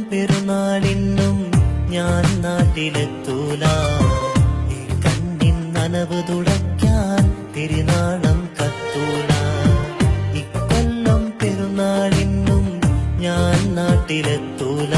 പെരുന്നാളിന്നും ഞാൻ നാട്ടിലെത്തൂല. ഈ കണ്ണിൻ നനവ് തുടയ്ക്കാൻ തിരുനാളം കത്തൂല. ഇക്കൊല്ലം പെരുന്നാളിന്നും ഞാൻ നാട്ടിലെത്തൂല.